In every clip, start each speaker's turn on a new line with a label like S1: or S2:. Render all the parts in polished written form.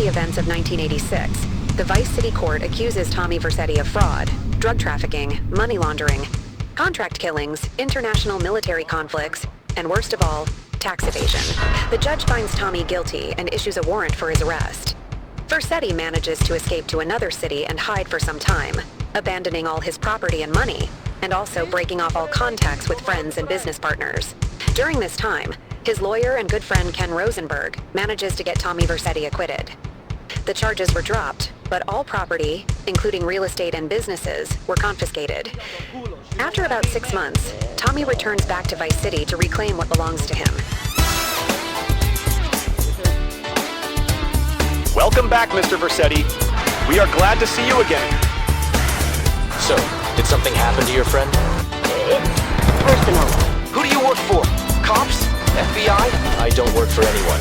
S1: the events of 1986, the Vice City Court accuses Tommy Vercetti of fraud, drug trafficking, money laundering, contract killings, international military conflicts, and worst of all, tax evasion. The judge finds Tommy guilty and issues a warrant for his arrest. Vercetti manages to escape to another city and hide for some time, abandoning all his property and money, and also breaking off all contacts with friends and business partners. During this time, his lawyer and good friend Ken Rosenberg manages to get Tommy Vercetti acquitted. The charges were dropped, but all property, including real estate and businesses, were confiscated. After about 6 months, Tommy returns back to Vice City to reclaim what belongs to him.
S2: Welcome back, Mr. Vercetti. We are glad to see you again.
S3: So, did something happen to your friend?
S4: It's personal.
S2: Who do you work for? Cops? FBI?
S3: I don't work for anyone.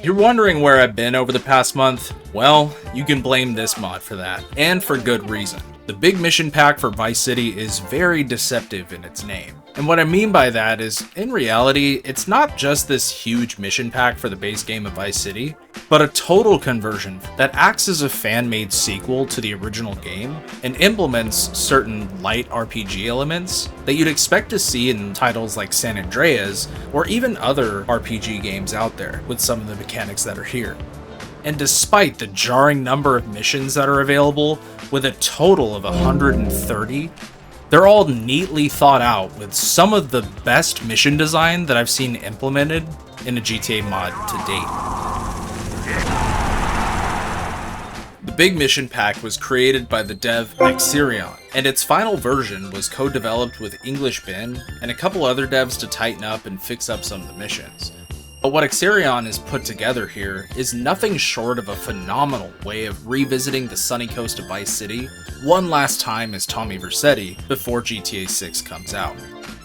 S5: You're wondering where I've been over the past month? Well, you can blame this mod for that, and for good reason. The big mission pack for Vice City is very deceptive in its name. And what I mean by that is, in reality, it's not just this huge mission pack for the base game of Vice City, but a total conversion that acts as a fan-made sequel to the original game and implements certain Lite RPG elements that you'd expect to see in titles like San Andreas or even other RPG games out there with some of the mechanics that are here. And despite the jarring number of missions that are available, with a total of 130, they're all neatly thought out with some of the best mission design that I've seen implemented in a GTA mod to date. The big mission pack was created by the dev Axirion, and its final version was co-developed with English Bin and a couple other devs to tighten up and fix up some of the missions. But what Axirion has put together here is nothing short of a phenomenal way of revisiting the sunny coast of Vice City one last time as Tommy Vercetti before GTA 6 comes out.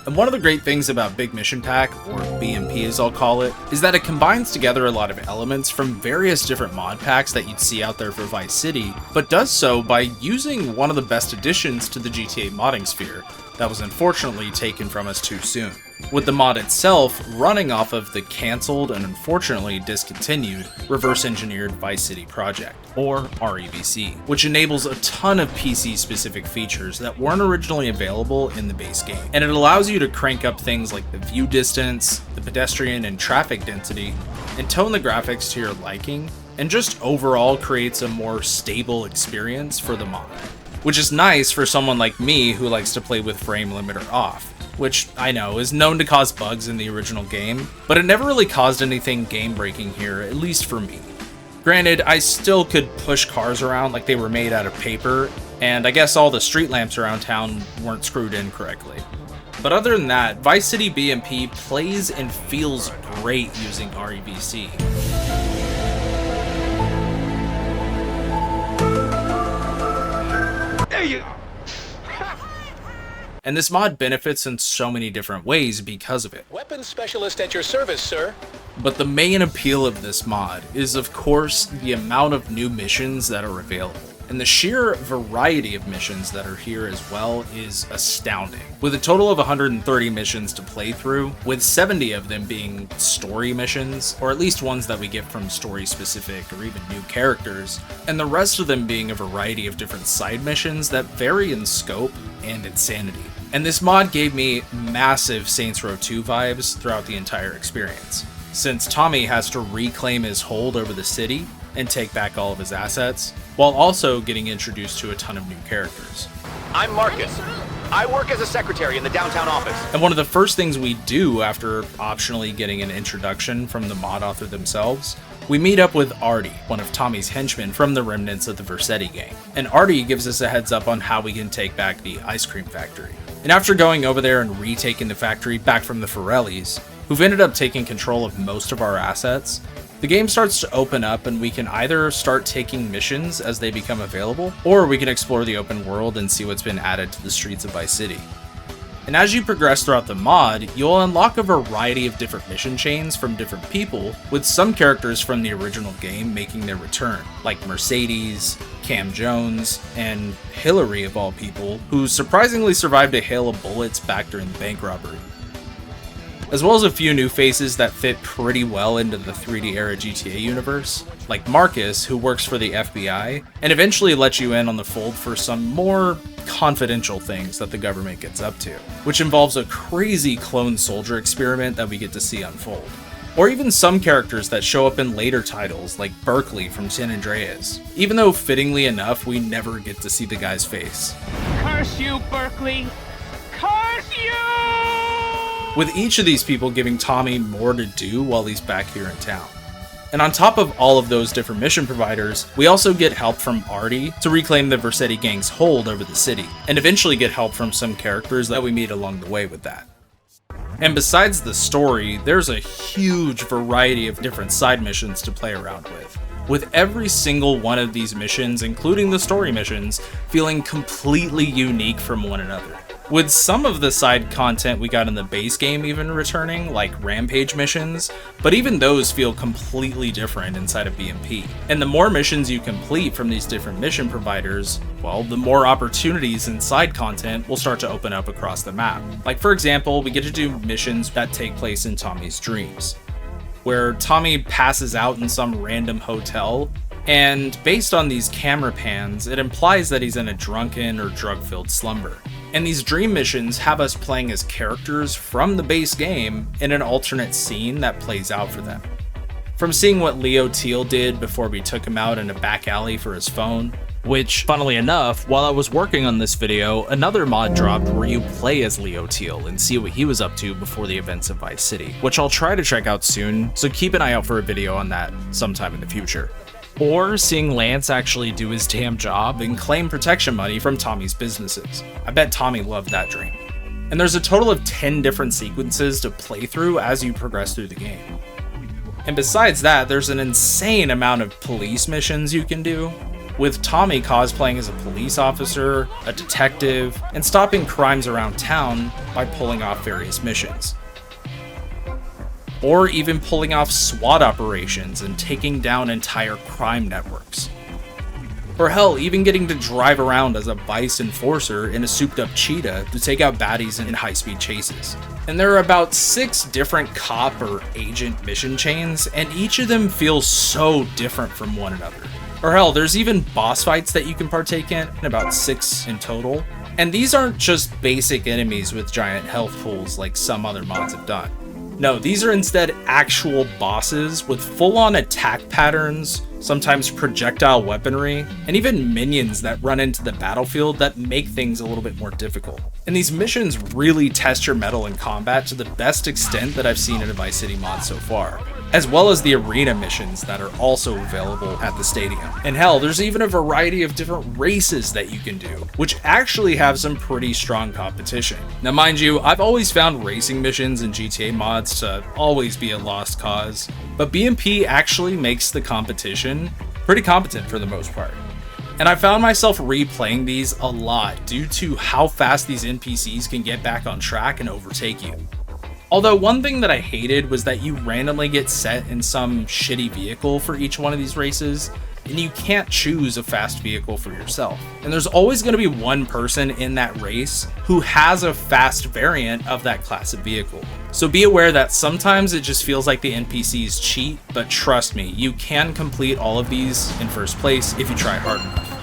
S5: And one of the great things about Big Mission Pack, or BMP as I'll call it, is that it combines together a lot of elements from various different mod packs that you'd see out there for Vice City, but does so by using one of the best additions to the GTA modding sphere that was unfortunately taken from us too soon, with the mod itself running off of the cancelled and unfortunately discontinued reverse-engineered Vice City project, or reVC, which enables a ton of PC-specific features that weren't originally available in the base game. And it allows you to crank up things like the view distance, the pedestrian and traffic density, and tone the graphics to your liking, and just overall creates a more stable experience for the mod. Which is nice for someone like me who likes to play with frame limiter off, which I know is known to cause bugs in the original game, but it never really caused anything game-breaking here, at least for me. Granted, I still could push cars around like they were made out of paper, and I guess all the street lamps around town weren't screwed in correctly. But other than that, Vice City BMP plays and feels great using reVC. And this mod benefits in so many different ways because of it.
S2: Weapons specialist at your service, sir.
S5: But the main appeal of this mod is, of course, the amount of new missions that are available. And the sheer variety of missions that are here as well is astounding. With a total of 130 missions to play through, with 70 of them being story missions, or at least ones that we get from story-specific or even new characters, and the rest of them being a variety of different side missions that vary in scope and insanity. And this mod gave me massive Saints Row 2 vibes throughout the entire experience, since Tommy has to reclaim his hold over the city and take back all of his assets, while also getting introduced to a ton of new characters.
S2: I'm Marcus. I work as a secretary in the downtown office.
S5: And one of the first things we do after optionally getting an introduction from the mod author themselves, we meet up with Artie, one of Tommy's henchmen from the remnants of the Vercetti gang. And Artie gives us a heads up on how we can take back the ice cream factory. And after going over there and retaking the factory back from the Forellis, who've ended up taking control of most of our assets, the game starts to open up and we can either start taking missions as they become available, or we can explore the open world and see what's been added to the streets of Vice City. And as you progress throughout the mod, you'll unlock a variety of different mission chains from different people, with some characters from the original game making their return, like Mercedes, Cam Jones, and Hillary of all people, who surprisingly survived a hail of bullets back during the bank robbery. as well as a few new faces that fit pretty well into the 3D era GTA universe, like Marcus, who works for the FBI, and eventually lets you in on the fold for some more confidential things that the government gets up to, which involves a crazy clone soldier experiment that we get to see unfold. Or even some characters that show up in later titles, like Berkeley from San Andreas, even though fittingly enough, we never get to see the guy's face.
S6: Curse you, Berkeley! Curse you!
S5: With each of these people giving Tommy more to do while he's back here in town. And on top of all of those different mission providers, we also get help from Artie to reclaim the Vercetti gang's hold over the city, and eventually get help from some characters that we meet along the way with that. And besides the story, there's a huge variety of different side missions to play around with every single one of these missions, including the story missions, feeling completely unique from one another. With some of the side content we got in the base game even returning, like rampage missions, but even those feel completely different inside of BMP. And the more missions you complete from these different mission providers, well, the more opportunities and side content will start to open up across the map. Like for example, we get to do missions that take place in Tommy's dreams, where Tommy passes out in some random hotel, and based on these camera pans, it implies that he's in a drunken or drug-filled slumber. And these dream missions have us playing as characters from the base game in an alternate scene that plays out for them. From seeing what Leo Teal did before we took him out in a back alley for his phone, which, funnily enough, while I was working on this video, another mod dropped where you play as Leo Teal and see what he was up to before the events of Vice City, which I'll try to check out soon, so keep an eye out for a video on that sometime in the future. Or seeing Lance actually do his damn job and claim protection money from Tommy's businesses. I bet Tommy loved that dream. And there's a total of 10 different sequences to play through as you progress through the game. And besides that, there's an insane amount of police missions you can do, with Tommy cosplaying as a police officer, a detective, and stopping crimes around town by pulling off various missions. Or even pulling off SWAT operations and taking down entire crime networks. Or hell, even getting to drive around as a vice enforcer in a souped up cheetah to take out baddies in high-speed chases. And there are about 6 different cop or agent mission chains, and each of them feels so different from one another. Or hell, there's even boss fights that you can partake in, about 6 in total. And these aren't just basic enemies with giant health pools like some other mods have done. No, these are instead actual bosses with full-on attack patterns, sometimes projectile weaponry, and even minions that run into the battlefield that make things a little bit more difficult. And these missions really test your mettle in combat to the best extent that I've seen in a Vice City mod so far, as well as the arena missions that are also available at the stadium. And hell, there's even a variety of different races that you can do, which actually have some pretty strong competition. Now mind you, I've always found racing missions in GTA mods to always be a lost cause, but BMP actually makes the competition pretty competent for the most part. And I found myself replaying these a lot due to how fast these NPCs can get back on track and overtake you. Although one thing that I hated was that you randomly get set in some shitty vehicle for each one of these races, and you can't choose a fast vehicle for yourself. And there's always going to be one person in that race who has a fast variant of that class of vehicle. So be aware that sometimes it just feels like the NPCs cheat, but trust me, you can complete all of these in first place if you try hard enough.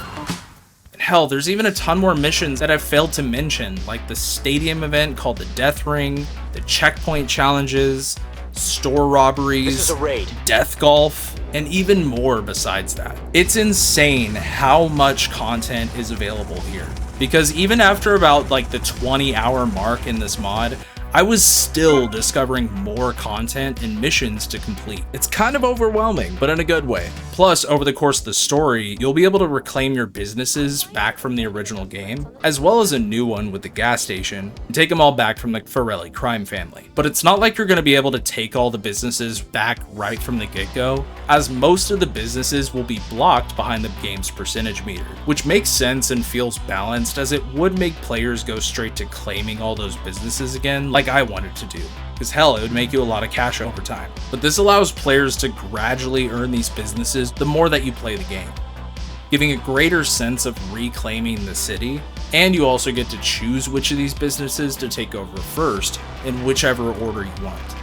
S5: Hell, there's even a ton more missions that I've failed to mention, like the stadium event called the Death Ring, the checkpoint challenges, store robberies,
S3: This is a raid.
S5: death golf, and even more besides that. It's insane how much content is available here, because even after about like the 20-hour mark in this mod, I was still discovering more content and missions to complete. It's kind of overwhelming, but in a good way. Plus, over the course of the story, you'll be able to reclaim your businesses back from the original game, as well as a new one with the gas station, and take them all back from the Forelli crime family. But it's not like you're going to be able to take all the businesses back right from the get-go, as most of the businesses will be blocked behind the game's percentage meter, which makes sense and feels balanced, as it would make players go straight to claiming all those businesses again, like I wanted to do. Because hell, it would make you a lot of cash over time. But this allows players to gradually earn these businesses the more that you play the game. giving a greater sense of reclaiming the city, and you also get to choose which of these businesses to take over first in whichever order you want.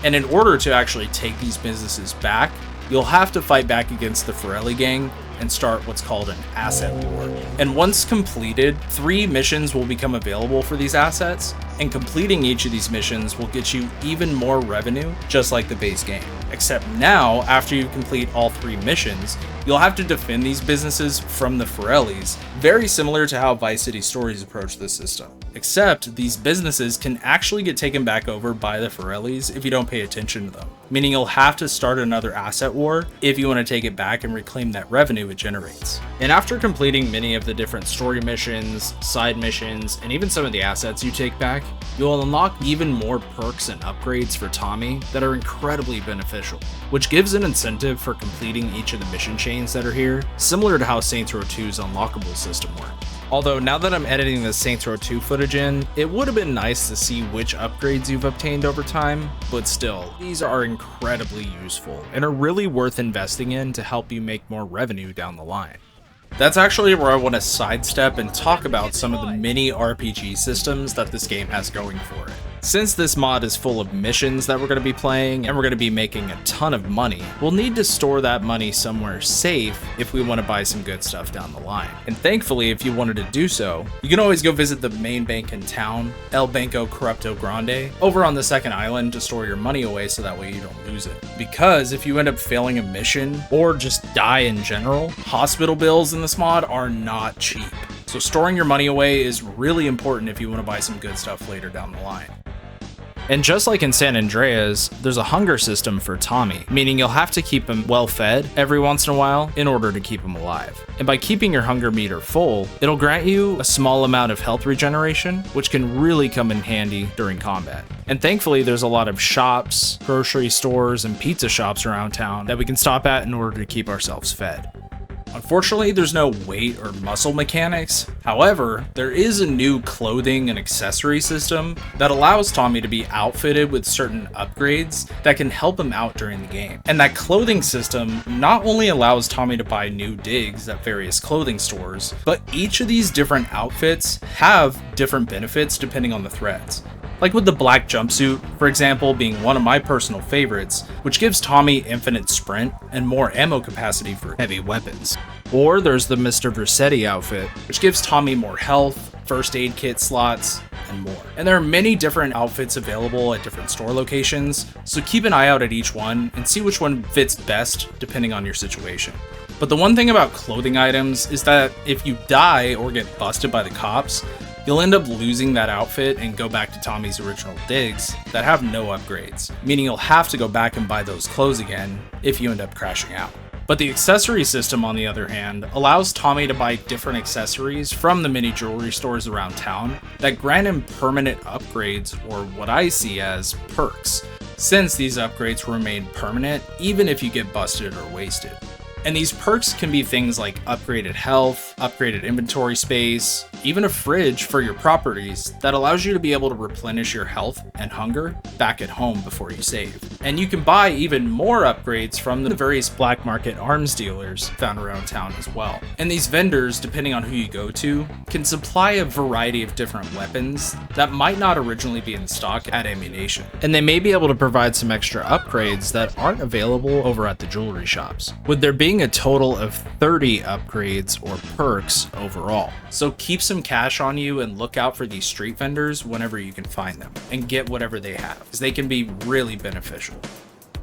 S5: And in order to actually take these businesses back, you'll have to fight back against the Forelli gang and start what's called an asset war. And once completed, 3 missions will become available for these assets, and completing each of these missions will get you even more revenue, just like the base game. Except now, after you complete all 3 missions, you'll have to defend these businesses from the Forellis, very similar to how Vice City Stories approach this system. Except these businesses can actually get taken back over by the Forellis if you don't pay attention to them, meaning you'll have to start another asset war if you want to take it back and reclaim that revenue it generates. And after completing many of the different story missions, side missions, and even some of the assets you take back, you'll unlock even more perks and upgrades for Tommy that are incredibly beneficial, which gives an incentive for completing each of the mission chains that are here, similar to how Saints Row 2's unlockable system worked. Although now that I'm editing the Saints Row 2 footage in, it would have been nice to see which upgrades you've obtained over time, but still, these are incredibly useful and are really worth investing in to help you make more revenue down the line. That's actually where I want to sidestep and talk about some of the mini RPG systems that this game has going for it. Since this mod is full of missions that we're going to be playing and we're going to be making a ton of money, we'll need to store that money somewhere safe if we want to buy some good stuff down the line. And thankfully, if you wanted to do so, you can always go visit the main bank in town, El Banco Corrupto Grande, over on the second island to store your money away so that way you don't lose it. Because if you end up failing a mission or just die in general, hospital bills in this mod are not cheap. So storing your money away is really important if you want to buy some good stuff later down the line. And just like in San Andreas, there's a hunger system for Tommy, meaning you'll have to keep him well fed every once in a while in order to keep him alive. And by keeping your hunger meter full, it'll grant you a small amount of health regeneration, which can really come in handy during combat. And thankfully, there's a lot of shops, grocery stores, and pizza shops around town that we can stop at in order to keep ourselves fed. Unfortunately, there's no weight or muscle mechanics. However, there is a new clothing and accessory system that allows Tommy to be outfitted with certain upgrades that can help him out during the game. And that clothing system not only allows Tommy to buy new digs at various clothing stores, but each of these different outfits have different benefits depending on the threats. Like with the black jumpsuit, for example, being one of my personal favorites, which gives Tommy infinite sprint and more ammo capacity for heavy weapons. Or there's the Mr. Vercetti outfit, which gives Tommy more health, first aid kit slots, and more. And there are many different outfits available at different store locations, so keep an eye out at each one and see which one fits best depending on your situation. But the one thing about clothing items is that if you die or get busted by the cops, you'll end up losing that outfit and go back to Tommy's original digs that have no upgrades, meaning you'll have to go back and buy those clothes again if you end up crashing out. But the accessory system, on the other hand, allows Tommy to buy different accessories from the mini jewelry stores around town that grant him permanent upgrades, or what I see as perks, since these upgrades remain permanent even if you get busted or wasted. And these perks can be things like upgraded health, upgraded inventory space, even a fridge for your properties that allows you to be able to replenish your health and hunger back at home before you save. And you can buy even more upgrades from the various black market arms dealers found around town as well. And these vendors, depending on who you go to, can supply a variety of different weapons that might not originally be in stock at Ammunition. And they may be able to provide some extra upgrades that aren't available over at the jewelry shops, with there being a total of 30 upgrades or perks overall. So keep some cash on you and look out for these street vendors whenever you can find them and get whatever they have, because they can be really beneficial.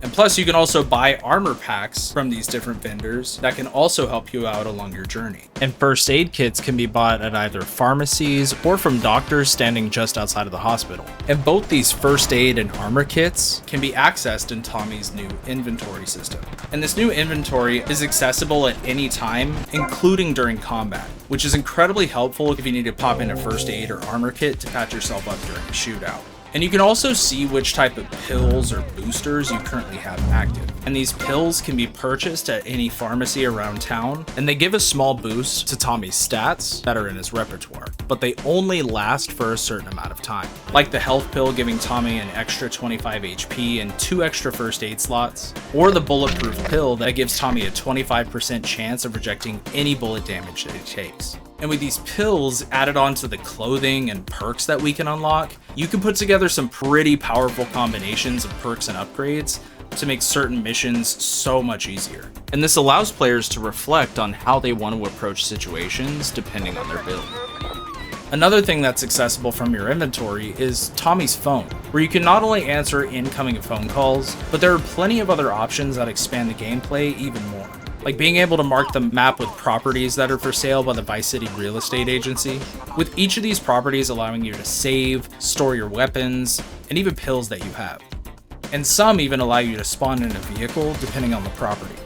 S5: And plus, you can also buy armor packs from these different vendors that can also help you out along your journey. And first aid kits can be bought at either pharmacies or from doctors standing just outside of the hospital. And both these first aid and armor kits can be accessed in Tommy's new inventory system. And this new inventory is accessible at any time, including during combat, which is incredibly helpful if you need to pop in a first aid or armor kit to patch yourself up during a shootout. And you can also see which type of pills or boosters you currently have active. And these pills can be purchased at any pharmacy around town, and they give a small boost to Tommy's stats that are in his repertoire, but they only last for a certain amount of time. Like the health pill giving Tommy an extra 25 HP and 2 extra first aid slots, or the bulletproof pill that gives Tommy a 25% chance of rejecting any bullet damage that he takes. And with these pills added onto the clothing and perks that we can unlock, you can put together some pretty powerful combinations of perks and upgrades to make certain missions so much easier. And this allows players to reflect on how they want to approach situations depending on their build. Another thing that's accessible from your inventory is Tommy's phone, where you can not only answer incoming phone calls, but there are plenty of other options that expand the gameplay even more. Like being able to mark the map with properties that are for sale by the Vice City Real Estate Agency, with each of these properties allowing you to save, store your weapons, and even pills that you have. And some even allow you to spawn in a vehicle depending on the property.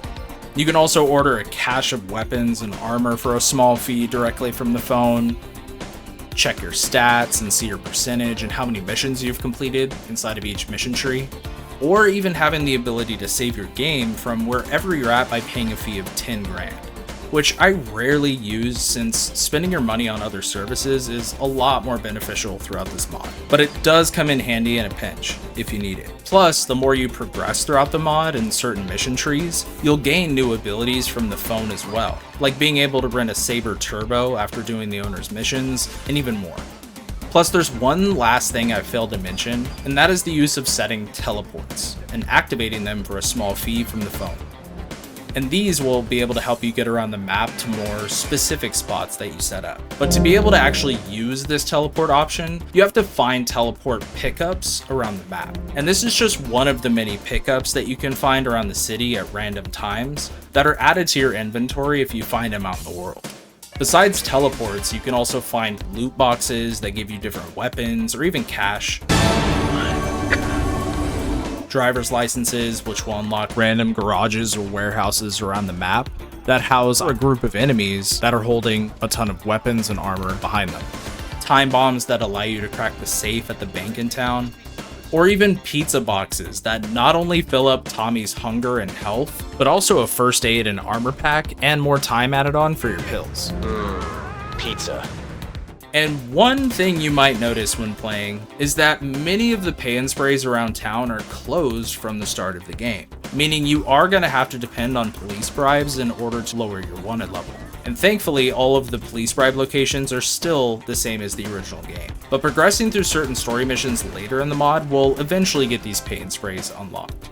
S5: You can also order a cache of weapons and armor for a small fee directly from the phone, check your stats and see your percentage and how many missions you've completed inside of each mission tree, or even having the ability to save your game from wherever you're at by paying a fee of 10 grand, which I rarely use since spending your money on other services is a lot more beneficial throughout this mod, but it does come in handy in a pinch if you need it. Plus, the more you progress throughout the mod in certain mission trees, you'll gain new abilities from the phone as well, like being able to rent a Saber Turbo after doing the owner's missions, and even more. Plus, there's one last thing I failed to mention, and that is the use of setting teleports and activating them for a small fee from the phone. And these will be able to help you get around the map to more specific spots that you set up. But to be able to actually use this teleport option, you have to find teleport pickups around the map. And this is just one of the many pickups that you can find around the city at random times that are added to your inventory if you find them out in the world. Besides teleports, you can also find loot boxes that give you different weapons or even cash. Driver's licenses, which will unlock random garages or warehouses around the map that house a group of enemies that are holding a ton of weapons and armor behind them. Time bombs that allow you to crack the safe at the bank in town, or even pizza boxes that not only fill up Tommy's hunger and health, but also a first aid and armor pack and more time added on for your pills.
S3: Pizza.
S5: And one thing you might notice when playing is that many of the pay and sprays around town are closed from the start of the game, meaning you are going to have to depend on police bribes in order to lower your wanted level. And thankfully, all of the police bribe locations are still the same as the original game. But progressing through certain story missions later in the mod will eventually get these pay and sprays unlocked.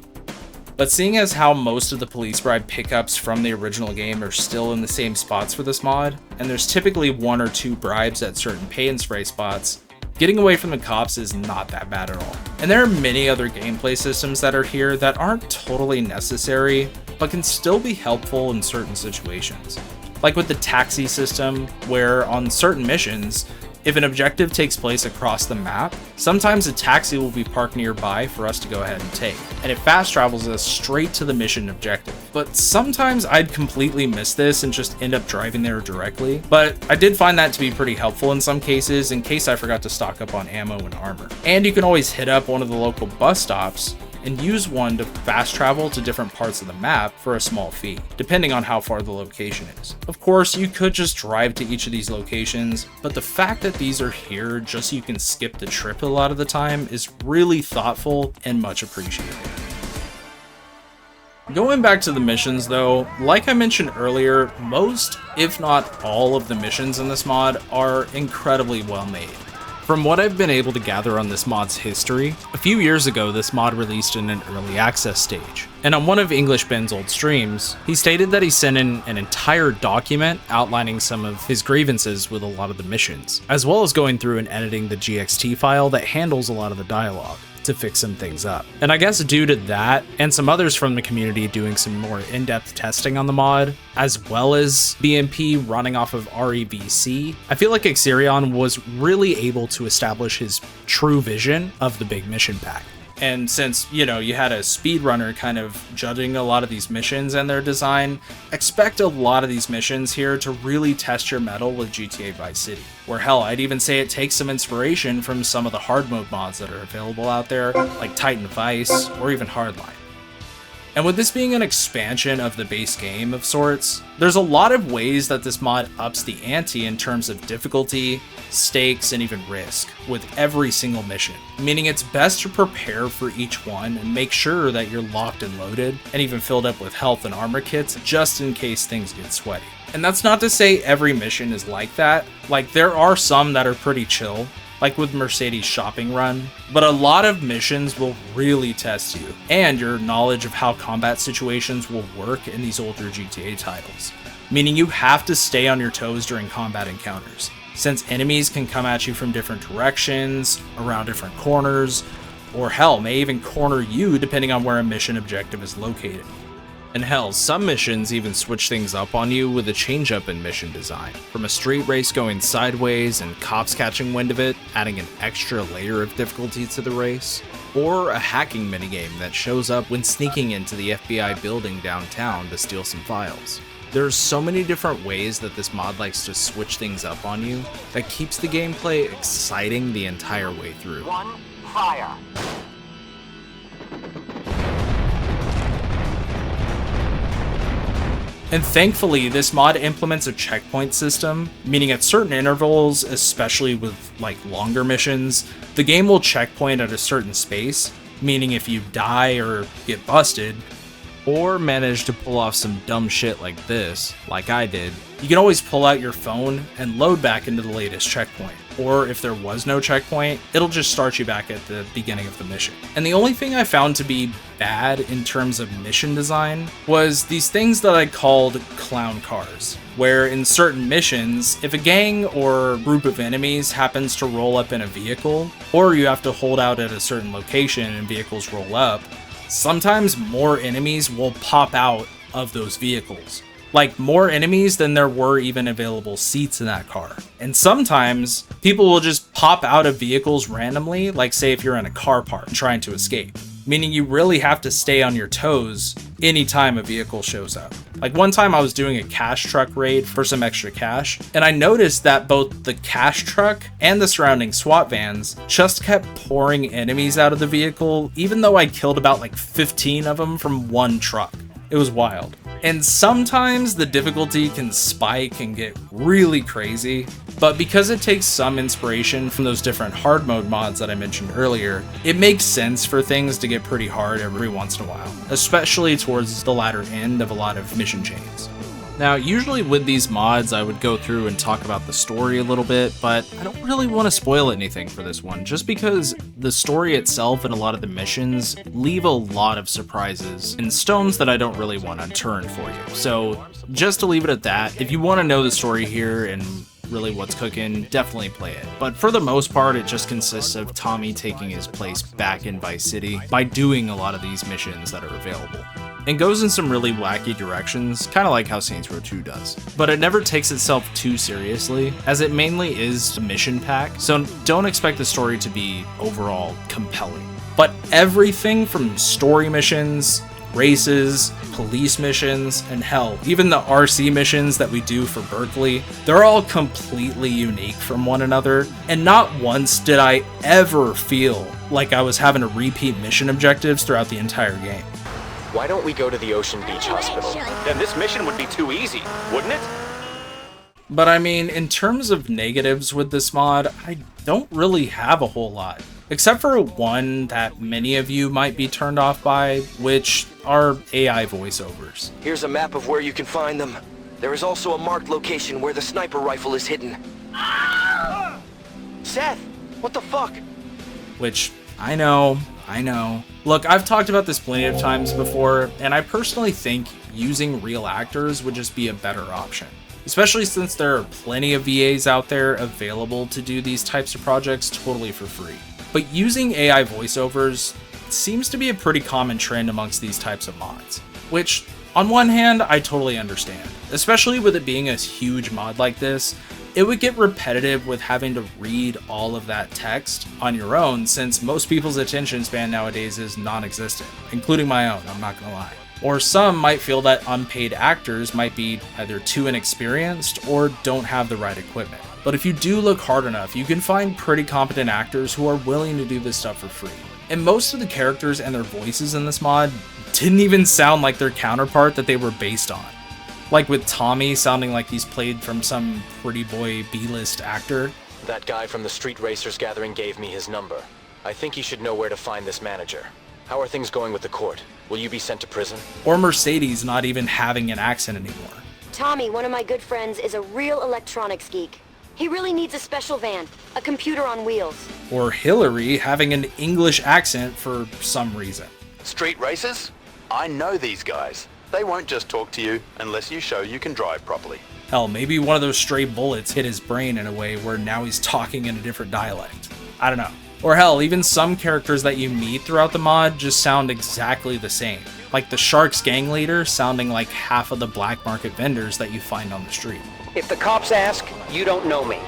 S5: But seeing as how most of the police bribe pickups from the original game are still in the same spots for this mod, and there's typically 1 or 2 bribes at certain pay and spray spots, getting away from the cops is not that bad at all. And there are many other gameplay systems that are here that aren't totally necessary, but can still be helpful in certain situations. Like with the taxi system, where on certain missions, if an objective takes place across the map, sometimes a taxi will be parked nearby for us to go ahead and take, and it fast travels us straight to the mission objective. But sometimes I'd completely miss this and just end up driving there directly, but I did find that to be pretty helpful in some cases in case I forgot to stock up on ammo and armor. And you can always hit up one of the local bus stops and use one to fast travel to different parts of the map for a small fee, depending on how far the location is. Of course, you could just drive to each of these locations, but the fact that these are here just so you can skip the trip a lot of the time is really thoughtful and much appreciated. Going back to the missions though, like I mentioned earlier, most, if not all of the missions in this mod are incredibly well made. From what I've been able to gather on this mod's history, a few years ago this mod released in an early access stage, and on one of English Ben's old streams, he stated that he sent in an entire document outlining some of his grievances with a lot of the missions, as well as going through and editing the GXT file that handles a lot of the dialogue to fix some things up. And I guess due to that, and some others from the community doing some more in-depth testing on the mod, as well as BMP running off of reVC, I feel like Axirion was really able to establish his true vision of the big mission pack. And since, you know, you had a speedrunner kind of judging a lot of these missions and their design, expect a lot of these missions here to really test your mettle with GTA Vice City. Where hell, I'd even say it takes some inspiration from some of the hard mode mods that are available out there, like Titan Vice or even Hardline. And with this being an expansion of the base game of sorts, there's a lot of ways that this mod ups the ante in terms of difficulty, stakes, and even risk with every single mission, meaning it's best to prepare for each one and make sure that you're locked and loaded and even filled up with health and armor kits just in case things get sweaty. And that's not to say every mission is like that. Like, there are some that are pretty chill, like with Mercedes' shopping run, but a lot of missions will really test you and your knowledge of how combat situations will work in these older GTA titles, meaning you have to stay on your toes during combat encounters, since enemies can come at you from different directions, around different corners, or hell, may even corner you depending on where a mission objective is located. And hell, some missions even switch things up on you with a change up in mission design, from a street race going sideways and cops catching wind of it, adding an extra layer of difficulty to the race, or a hacking minigame that shows up when sneaking into the FBI building downtown to steal some files. There's so many different ways that this mod likes to switch things up on you that keeps the gameplay exciting the entire way through.
S7: One, fire.
S5: And thankfully, this mod implements a checkpoint system, meaning at certain intervals, especially with like longer missions, the game will checkpoint at a certain space, meaning if you die or get busted, or manage to pull off some dumb shit like this, like I did, you can always pull out your phone and load back into the latest checkpoint. Or if there was no checkpoint, it'll just start you back at the beginning of the mission. And the only thing I found to be bad in terms of mission design was these things that I called clown cars, where in certain missions, if a gang or group of enemies happens to roll up in a vehicle, or you have to hold out at a certain location and vehicles roll up, sometimes more enemies will pop out of those vehicles. Like, more enemies than there were even available seats in that car. And sometimes people will just pop out of vehicles randomly, like say if you're in a car park trying to escape, meaning you really have to stay on your toes anytime a vehicle shows up. Like, one time I was doing a cash truck raid for some extra cash, and I noticed that both the cash truck and the surrounding SWAT vans just kept pouring enemies out of the vehicle, even though I killed about like 15 of them from one truck. It was wild. And sometimes the difficulty can spike and get really crazy, but because it takes some inspiration from those different hard mode mods that I mentioned earlier, it makes sense for things to get pretty hard every once in a while, especially towards the latter end of a lot of mission chains. Now, usually with these mods, I would go through and talk about the story a little bit, but I don't really want to spoil anything for this one, just because the story itself and a lot of the missions leave a lot of surprises and stones that I don't really want to turn for you. So, just to leave it at that, if you want to know the story here and really what's cooking, definitely play it. But for the most part, it just consists of Tommy taking his place back in Vice City by doing a lot of these missions that are available. And goes in some really wacky directions, kind of like how Saints Row 2 does. But it never takes itself too seriously, as it mainly is a mission pack, so don't expect the story to be overall compelling. But everything from story missions, races, police missions, and hell, even the RC missions that we do for Berkeley, they're all completely unique from one another, and not once did I ever feel like I was having to repeat mission objectives throughout the entire game.
S3: Why don't we go to the Ocean Beach Hospital?
S2: Then this mission would be too easy, wouldn't it?
S5: But I mean, in terms of negatives with this mod, I don't really have a whole lot. Except for one that many of you might be turned off by, which are AI voiceovers.
S7: Here's a map of where you can find them. There is also a marked location where the sniper rifle is hidden. Seth, what the fuck?
S5: Which, I know. Look, I've talked about this plenty of times before, and I personally think using real actors would just be a better option. Especially since there are plenty of VAs out there available to do these types of projects totally for free. But using AI voiceovers seems to be a pretty common trend amongst these types of mods, which on one hand, I totally understand, especially with it being a huge mod like this. It would get repetitive with having to read all of that text on your own, since most people's attention span nowadays is non-existent, including my own, I'm not gonna lie. Or some might feel that unpaid actors might be either too inexperienced or don't have the right equipment. But if you do look hard enough, you can find pretty competent actors who are willing to do this stuff for free. And most of the characters and their voices in this mod didn't even sound like their counterpart that they were based on. Like with Tommy sounding like he's played from some pretty boy B-list actor.
S3: That guy from the Street Racers Gathering gave me his number. I think he should know where to find this manager. How are things going with the court? Will you be sent to prison?
S5: Or Mercedes not even having an accent anymore.
S4: Tommy, one of my good friends, is a real electronics geek. He really needs a special van, a computer on wheels.
S5: Or Hillary having an English accent for some reason.
S8: Street races? I know these guys. They won't just talk to you unless you show you can drive properly.
S5: Hell, maybe one of those stray bullets hit his brain in a way where now he's talking in a different dialect. I don't know. Or hell, even some characters that you meet throughout the mod just sound exactly the same. Like the Sharks gang leader sounding like half of the black market vendors that you find on the street.
S9: If the cops ask, you don't know me.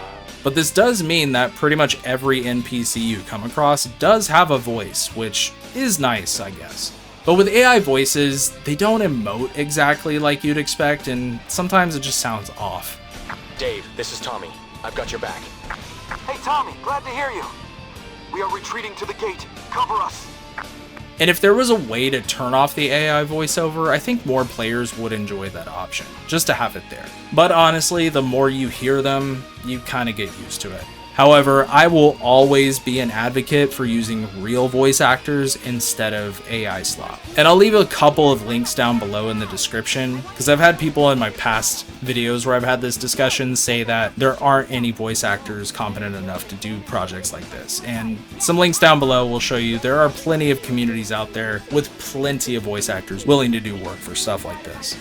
S5: But this does mean that pretty much every NPC you come across does have a voice, which is nice, I guess. But with AI voices, they don't emote exactly like you'd expect, and sometimes it just sounds off.
S3: Dave, this is Tommy. I've got your back.
S7: Hey Tommy, glad to hear you. We are retreating to the gate. Cover us.
S5: And if there was a way to turn off the AI voiceover, I think more players would enjoy that option, just to have it there. But honestly, the more you hear them, you kind of get used to it. However, I will always be an advocate for using real voice actors instead of AI slop. And I'll leave a couple of links down below in the description, because I've had people in my past videos where I've had this discussion say that there aren't any voice actors competent enough to do projects like this. And some links down below will show you there are plenty of communities out there with plenty of voice actors willing to do work for stuff like this.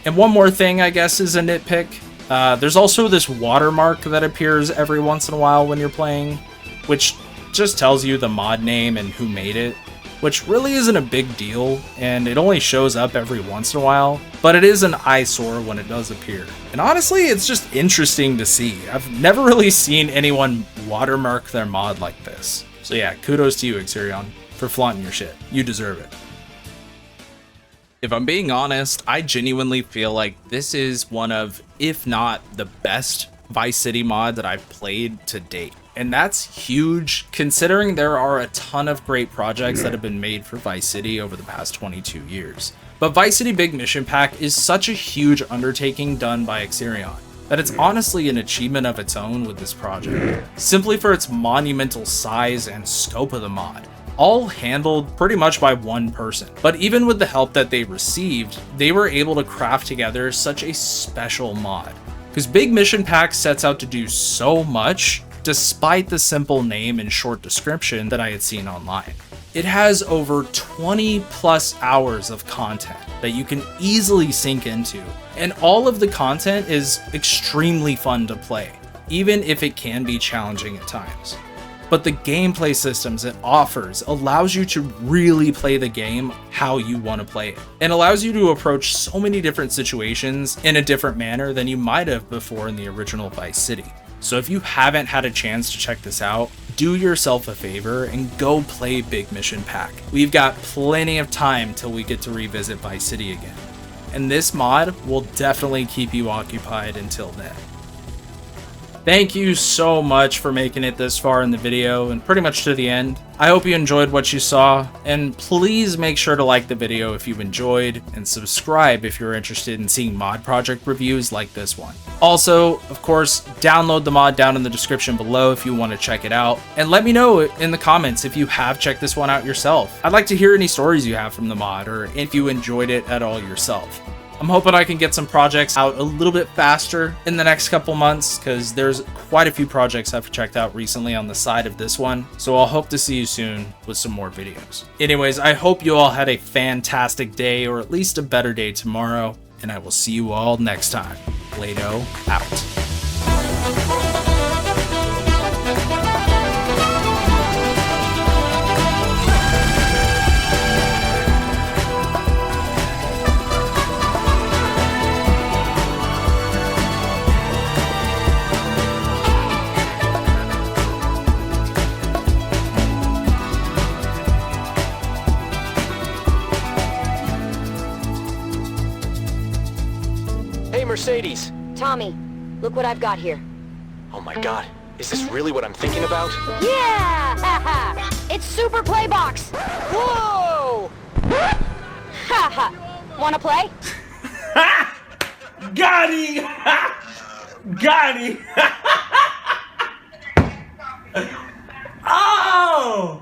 S5: And one more thing, I guess, is a nitpick. There's also this watermark that appears every once in a while when you're playing, which just tells you the mod name and who made it, which really isn't a big deal, and it only shows up every once in a while, but it is an eyesore when it does appear. And honestly, it's just interesting to see. I've never really seen anyone watermark their mod like this. So yeah, kudos to you, Axirion, for flaunting your shit. You deserve it. If I'm being honest, I genuinely feel like this is one of, if not the best Vice City mod that I've played to date. And that's huge, considering there are a ton of great projects that have been made for Vice City over the past 22 years. But Vice City Big Mission Pack is such a huge undertaking done by Axirion that it's honestly an achievement of its own with this project, simply for its monumental size and scope of the mod. All handled pretty much by one person. But even with the help that they received, they were able to craft together such a special mod. Because Big Mission Pack sets out to do so much, despite the simple name and short description that I had seen online. It has over 20 plus hours of content that you can easily sink into, and all of the content is extremely fun to play, even if it can be challenging at times. But the gameplay systems it offers allows you to really play the game how you want to play it, and allows you to approach so many different situations in a different manner than you might have before in the original Vice City. So if you haven't had a chance to check this out, do yourself a favor and go play Big Mission Pack. We've got plenty of time till we get to revisit Vice City again, and this mod will definitely keep you occupied until then. Thank you so much for making it this far in the video and pretty much to the end. I hope you enjoyed what you saw, and please make sure to like the video if you've enjoyed, and subscribe if you're interested in seeing mod project reviews like this one. Also, of course, download the mod down in the description below if you want to check it out, and let me know in the comments if you have checked this one out yourself. I'd like to hear any stories you have from the mod, or if you enjoyed it at all yourself. I'm hoping I can get some projects out a little bit faster in the next couple months, because there's quite a few projects I've checked out recently on the side of this one, so I'll hope to see you soon with some more videos. Anyways, I hope you all had a fantastic day, or at least a better day tomorrow, and I will see you all next time. BladeO out.
S3: Hey, Mercedes.
S4: Tommy, look what I've got here.
S3: Oh my god, is this really what I'm thinking about?
S4: Yeah! Haha! It's Super Playbox!
S3: Whoa!
S4: Haha! Wanna play?
S10: Got him! Got him! Oh!